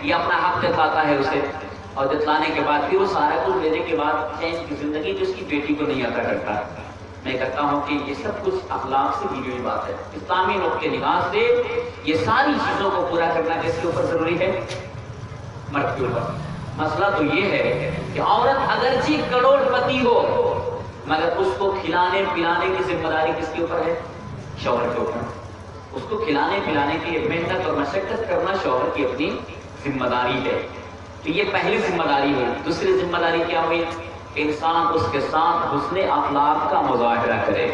یہ اپنا حق جتلاتا ہے اسے، اور جتلانے کے بعد پھر وہ سارا کچھ دینے کے بعد چین کی زندگی جو اس کی بیٹی کو نہیں عطا کرتا۔ میں کہتا ہوں کہ یہ سب کچھ اخلاق سے دی ہوئی بات ہے۔ اسلامی نقطۂ نگاہ سے یہ ساری چیزوں کو پورا کرنا کس کے اوپر ضروری ہے؟ مرد کے اوپر۔ مسئلہ تو یہ ہے کہ عورت اگرچہ کروڑ پتی ہو مگر اس کو کھلانے پلانے کی ذمہ داری کس کے اوپر ہے؟ شوہر کے اوپر۔ اس کو کھلانے پلانے کی محنت اور مشقت کرنا شوہر کی اپنی ذمہ داری ہے۔ تو یہ پہلی ذمہ داری ہے۔ دوسری ذمہ داری کیا ہوئی؟ انسان اس کے ساتھ حسن اخلاق کا مظاہرہ کرے۔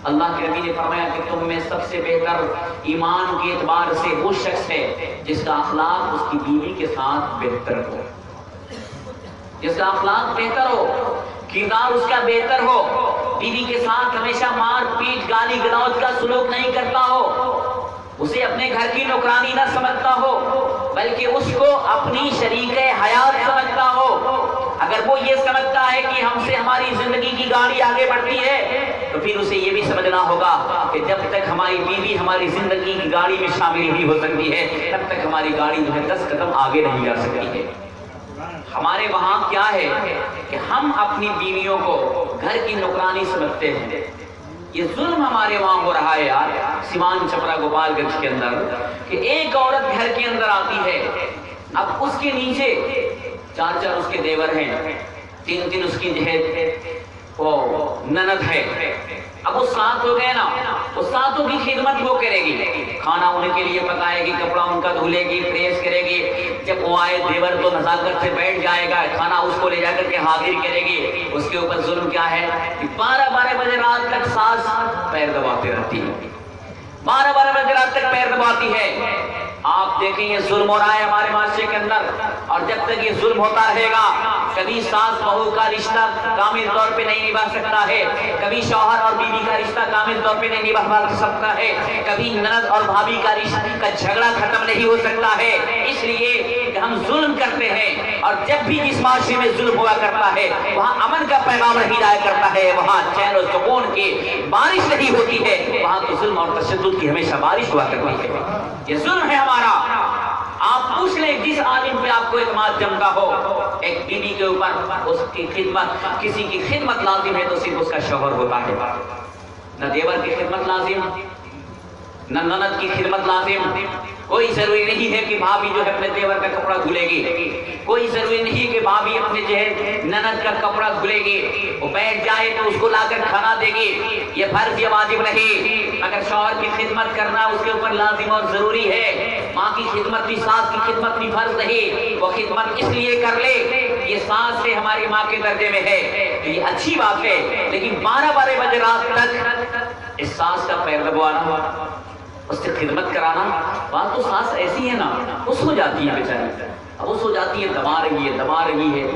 اللہ کے نبی نے فرمایا کہ تم میں سب سے بہتر ایمان کے اعتبار سے وہ شخص ہے جس کا اخلاق اس کی بیوی کے ساتھ بہتر ہو، جس کا اخلاق بہتر ہو، کردار اس کا بہتر ہو، بیوی کے ساتھ ہمیشہ مار پیٹ گالی گلوچ کا سلوک نہیں کرتا ہو، اسے اپنے گھر کی نوکرانی نہ سمجھتا ہو بلکہ اس کو اپنی شریک حیات سمجھتا ہو۔ اگر وہ یہ سمجھتا ہے کہ ہم سے ہماری زندگی کی گاڑی آگے بڑھتی ہے تو پھر اسے یہ بھی سمجھنا ہوگا کہ جب تک ہماری بیوی ہماری زندگی کی گاڑی میں شامل نہیں ہو سکتی ہے تب تک ہماری گاڑی جو ہے 10 قدم آگے نہیں جا سکتی ہے۔ ہمارے وہاں کیا ہے کہ ہم اپنی بیویوں کو گھر کی نوکرانی سمجھتے ہیں۔ یہ ظلم ہمارے وہاں ہو رہا ہے یار، سیوان چھپرا گوپال گنج کے اندر، کہ ایک عورت گھر کے اندر آتی ہے، اب اس کے نیچے 4 اس کے دیور ہیں، 3 اس کی جو ہے وہ نند ہے۔ اب وہ 7 ہو گئے نا، وہ 7 کی خدمت وہ کرے گی، کھانا ان کے لیے پکائے گی، کپڑا ان کا دھلے گی، پریس کرے گی، جب وہ آئے دیور تو نزاکت سے بیٹھ جائے گا، کھانا اس کو لے جا کر کے حاضر کرے گی۔ اس کے اوپر ظلم کیا ہے کہ 12 بجے رات تک ساس پیر دباتے رہتی ہے، 12 بجے رات تک پیر دباتی ہے۔ آپ دیکھیں یہ ظلم ہو رہا ہے ہمارے معاشرے کے اندر، اور جب تک یہ ظلم ہوتا رہے گا کبھی ساس بہو کا رشتہ کامل طور پہ نہیں نبھا سکتا ہے، کبھی شوہر اور بیوی کا رشتہ کامل طور پہ نہیں نبھا سکتا ہے، کبھی نند اور بھابھی کا رشتہ کا جھگڑا ختم نہیں ہو سکتا ہے۔ اس لیے کہ ہم ظلم کرتے ہیں، اور جب بھی جس معاشرے میں ظلم ہوا کرتا ہے وہاں امن کا پیغام نہیں جایا کرتا ہے، وہاں چین و سکون کی بارش نہیں ہوتی ہے، وہاں تو ظلم اور تشدد کی ہمیشہ بارش ہوا کرتی ہے۔ یہ ظلم ہے ہمارا۔ آپ پوچھ لیں جس عالم پہ آپ کو اعتماد جمتا ہو، ایک بیوی کے اوپر اس کی خدمت، کسی کی خدمت لازم ہے تو صرف اس کا شوہر ہوتا ہے، نہ دیور کی خدمت لازم، نہ نند کی خدمت لازم۔ کوئی ضروری نہیں ہے کہ بھابھی جو ہے اپنے دیور کا کپڑا دھلے گی، کوئی ضروری نہیں کہ بھابھی اپنے جو ہے نند کا کپڑا دھلے گی، وہ بیٹھ جائے تو اس کو لا کر کھانا دے گی، یہ فرض یا واجب نہیں، مگر شوہر کی خدمت کرنا اس کے اوپر لازم اور ضروری ہے۔ ماں کی خدمت بھی، ساس کی خدمت بھی فرض نہیں، وہ خدمت اس لیے کر لے یہ ساس سے ہماری ماں کے درجے میں ہے، یہ اچھی بات ہے، لیکن 12 بجے رات تک اس ساس کا پیر دبوانا، اس سے خدمت کرانا، بات تو ساس ایسی ہے نا، وہ سو جاتی ہے بیچاری، اب وہ سو جاتی ہے، دبا رہی ہے،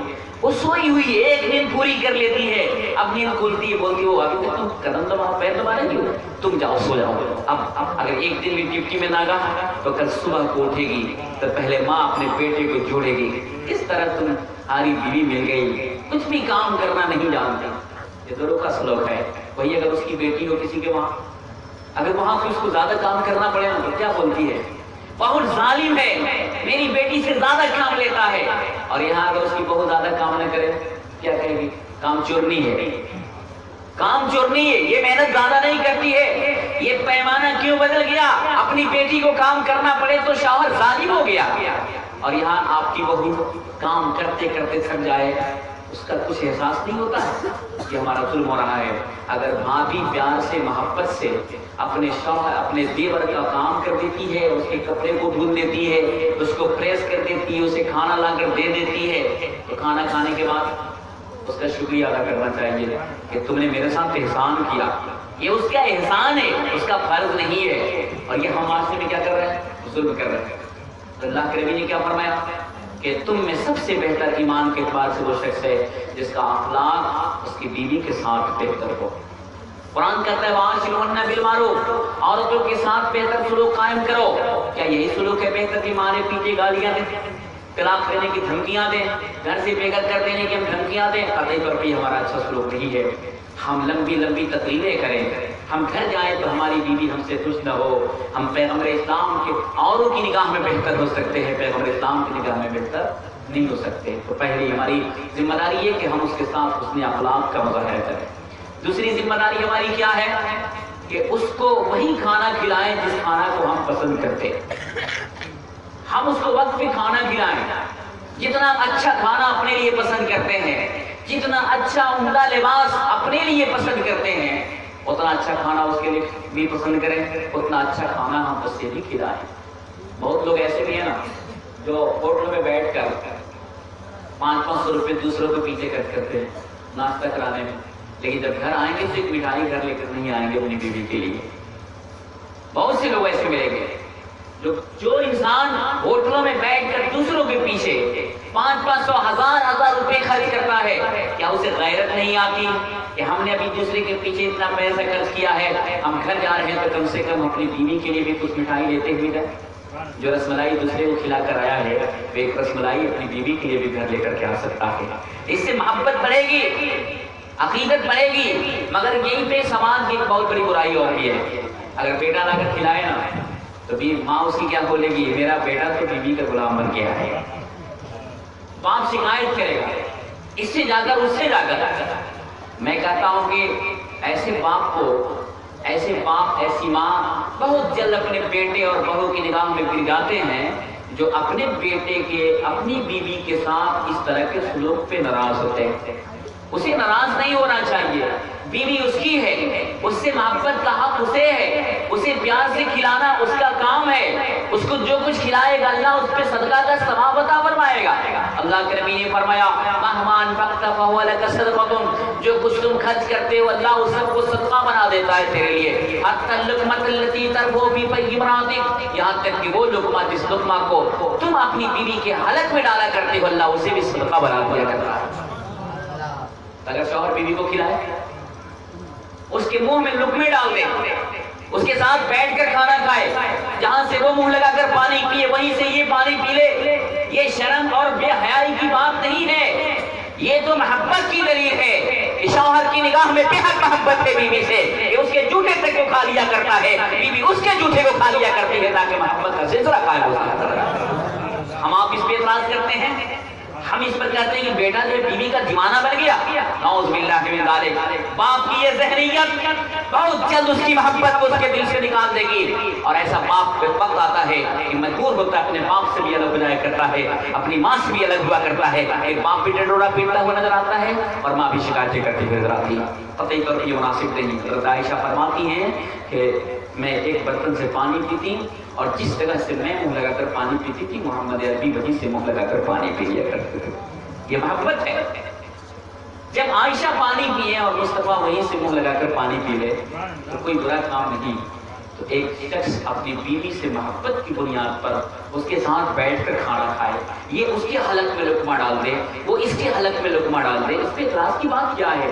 وہ سوئی ہوئی ایک نیند پوری کر لیتی ہے، اب نیند کھلتی ہے، بولتی ہو ابھی تک تم قدم دبا پیر دبا رہی ہو، تم جاؤ سو جاؤ۔ اب اگر ایک دن بھی ڈیوٹی میں نہ گا تو کل صبح کو اٹھے گی تو پہلے ماں اپنے بیٹے کو جوڑے گی، کس طرح تمہاری بیوی مل گئی، کچھ بھی کام کرنا نہیں جانتی۔ یہ دونوں کا سلوک ہے۔ وہی اگر اس کی بیٹی ہو کسی کے وہاں، اگر وہاں کو اس کو زیادہ کام کرنا پڑے نا تو کیا بولتی ہے، بہت ظالم ہے، میری بیٹی سے زیادہ کام لیتا ہے، اور یہاں اگر اس کی بہو زیادہ کام نہ کرے کیا کہے گی، کام چورنی ہے، کام چورنی ہے، یہ محنت زیادہ نہیں کرتی ہے۔ یہ پیمانہ کیوں بدل گیا؟ اپنی بیٹی کو کام کرنا پڑے تو شوہر ظالم ہو گیا، اور یہاں آپ کی بہو کام کرتے کرتے تھک جائے، اس کا کچھ احساس نہیں ہوتا ہے کہ ہمارا ظلم ہو رہا ہے۔ اگر ماں بھی پیار سے محبت سے اپنے شوہر اپنے دیور کا کام کر دیتی ہے، اس کے کپڑے کو دھل دیتی ہے، اس کو پریس کر دیتی ہے، اسے کھانا لا کر دے دیتی ہے، تو کھانا کھانے کے بعد اس کا شکریہ ادا کرنا چاہیے کہ تم نے میرے ساتھ احسان کیا، یہ اس کا احسان ہے، اس کا فرض نہیں ہے۔ اور یہ ہم معاشرے میں کیا کر رہے ہیں؟ ظلم کر رہے ہیں۔ اللہ کے نبی نے کیا فرمایا کہ تم میں سب سے بہتر ایمان کے اعتبار سے وہ شخص ہے جس کا اخلاق اس کی بیوی کے ساتھ بہتر ہو۔ قرآن کہتا ہے وَعَاشِرُوهُنَّ بِالْمَعْرُوفِ، عورتوں کے ساتھ بہتر سلوک قائم کرو۔ کیا یہی سلوک ہے بہتر کہ ماں نے پیچھے گالیاں دیں، طلاق دینے کی دھمکیاں دیں، گھر سے بے گھر کر دینے کی ہم دھمکیاں دیں؟ قطعی طور پہ ہمارا اچھا سلوک نہیں ہے۔ ہم لمبی لمبی تقریریں کریں، ہم گھر جائیں تو ہماری بیوی ہم سے خوش نہ ہو، ہم پیغمبر اسلام کے اوروں کی نگاہ میں بہتر ہو سکتے ہیں، پیغمبر اسلام کی نگاہ میں بہتر نہیں ہو سکتے۔ تو پہلی ہماری ذمہ داری یہ کہ ہم اس کے ساتھ حسن اخلاق کا مظاہرہ کریں۔ دوسری ذمہ داری ہماری کیا ہے کہ اس کو وہی کھانا کھلائیں جس کھانا کو ہم پسند کرتے ہیں۔ ہم اس کو وقت پہ کھانا کھلائیں، جتنا اچھا کھانا اپنے لیے پسند کرتے ہیں، جتنا اچھا عمدہ لباس اپنے لیے پسند کرتے ہیں، اتنا اچھا کھانا اس کے لیے بھی پسند کریں، اتنا اچھا کھانا ہم اس سے بھی کھلائیں۔ بہت لوگ ایسے بھی ہیں نا جو ہوٹل میں بیٹھ کر 500 روپے دوسروں کے پیچھے خرچ کرتے ہیں ناشتہ کرانے میں، لیکن جب گھر آئیں گے تو ایک مٹھائی گھر لے کر نہیں آئیں گے اپنی بیوی کے لیے۔ بہت سے لوگ ایسے ملیں گے جو انسان ہوٹلوں میں بیٹھ کر دوسروں کے پیچھے 500 1000 روپے خرچ کرتا ہے، کیا اسے غیرت نہیں آتی کہ ہم نے ابھی دوسرے کے پیچھے اتنا پیسہ خرچ کیا ہے، ہم گھر جا رہے ہیں تو کم سے کم اپنی بیوی کے لیے بھی کچھ مٹھائی لیتے ہوئے جائیں۔ جو رس ملائی دوسرے کو کھلا کر آیا ہے وہ ایک رس ملائی اپنی بیوی کے لیے بھی گھر لے کر کے آ سکتا ہے۔ اس سے محبت بڑھے گی، عقیدت بڑھے گی۔ مگر یہیں پہ سماج کی ایک بہت بڑی برائی ہوتی ہے، اگر بیٹا لا کر کھلائے نا تو ماں اس کی کیا بولے گی، میرا بیٹا تو بیوی کا غلام بن کے آئے گا، باپ شکایت کرے گا، اس سے جا کر اس سے جا کر۔ میں کہتا ہوں کہ ایسے باپ کو، ایسے باپ ایسی ماں بہت جلد اپنے بیٹے اور بہو کی نگاہ میں گر جاتے ہیں جو اپنے بیٹے کے اپنی بیوی کے ساتھ اس طرح کے سلوک پہ ناراض ہوتے ہیں۔ اسے ناراض نہیں ہونا چاہیے، بیوی اس کی ہے، اس سے محبت کا حق اسے ہے، اسے پیار سے کھلانا اس کا کام ہے۔ اس کو جو کچھ کھلائے گا اللہ اس پہ صدقہ کا ثواب عطا فرمائے گا۔ اللہ کے نبی نے فرمایا مَهْمَا أَنفَقْتَ فَهُوَ لَكَ صَدَقَةٌ، جو کچھ تم خرچ کرتے ہو اللہ اس سب کو صدقہ بنا دیتا ہے تیرے لیے۔ حَتَّى اللُّقْمَةَ الَّتِي تَرْبُو فِي فَيِّ امْرَأَتِكَ، یہاں تک کہ وہ لقمہ جس لقمہ کو تم اپنی بیوی کے حلق میں ڈالا کرتے ہو اللہ اسے بھی صدقہ بنا دیا کرتا ہے۔ اگر شوہر بیوی کو کھلائے، اس کے منہ میں لقمے ڈال دے، اس کے ساتھ بیٹھ کر کھانا کھائے، جہاں سے وہ منہ لگا کر پانی پیے وہیں سے یہ پانی پی لے، یہ شرم اور بے حیائی کی بات نہیں ہے، یہ تو محبت کی دلیل ہے۔ شوہر کی نگاہ میں بے حد محبت ہے بیوی سے کہ اس کے جوتے تک کو کھا لیا کرتا ہے، بیوی اس کے جوتے کو کھا لیا کرتی ہے تاکہ محبت کا سلسلہ قائم ہو سکے۔ ہم آپ اس پہ اعتراض کرتے ہیں، ہم اس پر کہتے ہیں کہ بیٹا جو بیوی کا دیوانہ بن گیا، نعوذ باللہ من ذالک۔ باپ کی یہ ذہنیت بہت جلد اس کی محبت کو اس کے دل سے نکال دے گی، اور ایسا باپ پہ وقت آتا ہے کہ مجبور ہوتا ہے اپنے باپ سے بھی الگ ہو جایا کرتا ہے، اپنی ماں سے بھی الگ ہوا کرتا ہے۔ ایک باپ بھی ڈنڈورا پیٹتا ہوا نظر آتا ہے اور ماں بھی شکایتیں کرتی ہوئی نظر آتی ہے، قطعی طور پر یہ مناسب نہیں۔ حضرت عائشہ فرماتی ہیں کہ میں ایک برتن سے پانی پیتی اور جس جگہ سے میں منہ لگا کر پانی پیتی تھی محمد عربی وہیں سے منہ لگا کر پانی پی لیا کرتے تھے۔ یہ محبت ہے۔ جب عائشہ پانی پیے اور مصطفیٰ وہیں سے منہ لگا کر پانی پی لے تو کوئی برا کام نہیں۔ تو ایک شخص اپنی بیوی سے محبت کی بنیاد پر اس کے ساتھ بیٹھ کر کھانا کھائے، یہ اس کے حلق میں لقمہ ڈال دے، وہ اس کے حلق میں لقمہ ڈال دے، اس پہ اعتراض کی بات کیا ہے؟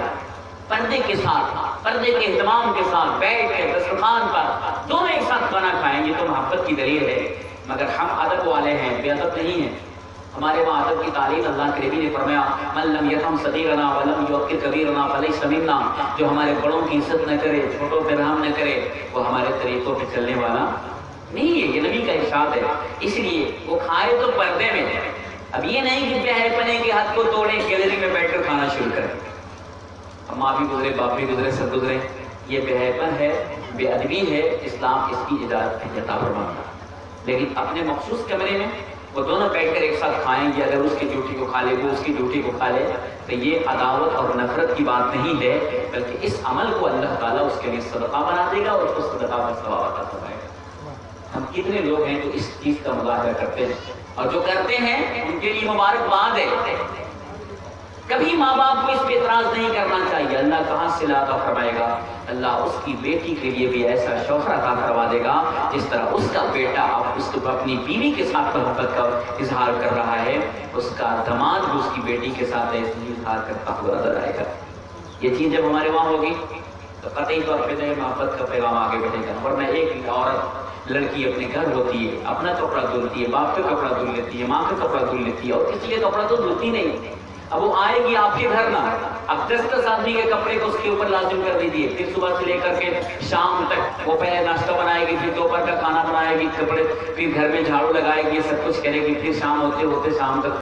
پردے کے ساتھ، پردے کے اہتمام کے ساتھ بیٹھ کے دسترخوان پر دونوں ایک ساتھ کھانا کھائیں، یہ تو محبت کی دلیل ہے۔ مگر ہم ادب والے ہیں، بے ادب نہیں ہیں۔ ہمارے وہاں ادب کی تعلیم اللہ کے نبی نے فرمایا من لم یرحم صغیرنا ولم یوقر کبیرنا فلیس منا، جو ہمارے بڑوں کی عزت نہ کرے، چھوٹوں پہ رحم نہ کرے، وہ ہمارے طریقوں پہ چلنے والا نہیں ہے۔ یہ نبی کا ارشاد ہے۔ اس لیے وہ کھائے تو پردے میں، اب یہ نہیں کہ بہرے پنے کے ہاتھ کو توڑیں گیلری میں بیٹھ کر کھانا شروع کریں۔ ماں بھی گزرے، باپ بھی گزرے، سب گزرے، یہ بے حیاپن ہے، بے ادبی ہے، اسلام اس کی اجازت نہیں عطا فرماتا۔ لیکن اپنے مخصوص کمرے میں وہ دونوں بیٹھ کر ایک ساتھ کھائیں گے، اگر اس کی ڈیوٹی کو کھا لے وہ اس کی ڈیوٹی کو کھا لے تو یہ عداوت اور نفرت کی بات نہیں ہے، بلکہ اس عمل کو اللہ تعالیٰ اس کے لیے صدقہ بنا دے گا اور اس کو صدقہ کا ثواب عطا فرمائے گا۔ ہم کتنے لوگ ہیں جو اس چیز کا مظاہرہ کرتے ہیں، اور جو کرتے ہیں ان کے لیے مبارکباد ہے۔ کبھی ماں باپ کو اس پہ اعتراض نہیں کرنا چاہیے۔ اللہ کہاں سے عطا فرمائے گا؟ اللہ اس کی بیٹی کے لیے بھی ایسا شوہر عطا کروا دے گا جس طرح اس کا بیٹا اب اس کو اپنی بیوی کے ساتھ محبت کا اظہار کر رہا ہے، اس کا داماد بھی اس کی بیٹی کے ساتھ ایسے ہی اظہار کرتا ہوا نظر آئے گا۔ یہ چیز جب ہمارے وہاں ہوگی تو قطعی طور پہ محبت کا پیغام آگے بڑھے گا۔ ورنہ ایک عورت لڑکی اپنے گھر ہوتی ہے، اپنا کپڑا دھلتی ہے، باپ کا کپڑا دھل لیتی ہے، ماں کا کپڑا دھل لیتی ہے، اور کسی کا کپڑا تو دھلتی نہیں، اب وہ آئے گی آپ کے گھر نا، اب 10 آدمی کے کپڑے کو اس کے اوپر لازم کر دیجیے، پھر صبح سے لے کر کے شام تک وہ پہلے ناشتہ بنائے گی، پھر دوپہر کا کھانا بنائے گی، کپڑے، پھر گھر میں جھاڑو لگائے گی، یہ سب کچھ کرے گی، پھر شام ہوتے ہوتے شام تک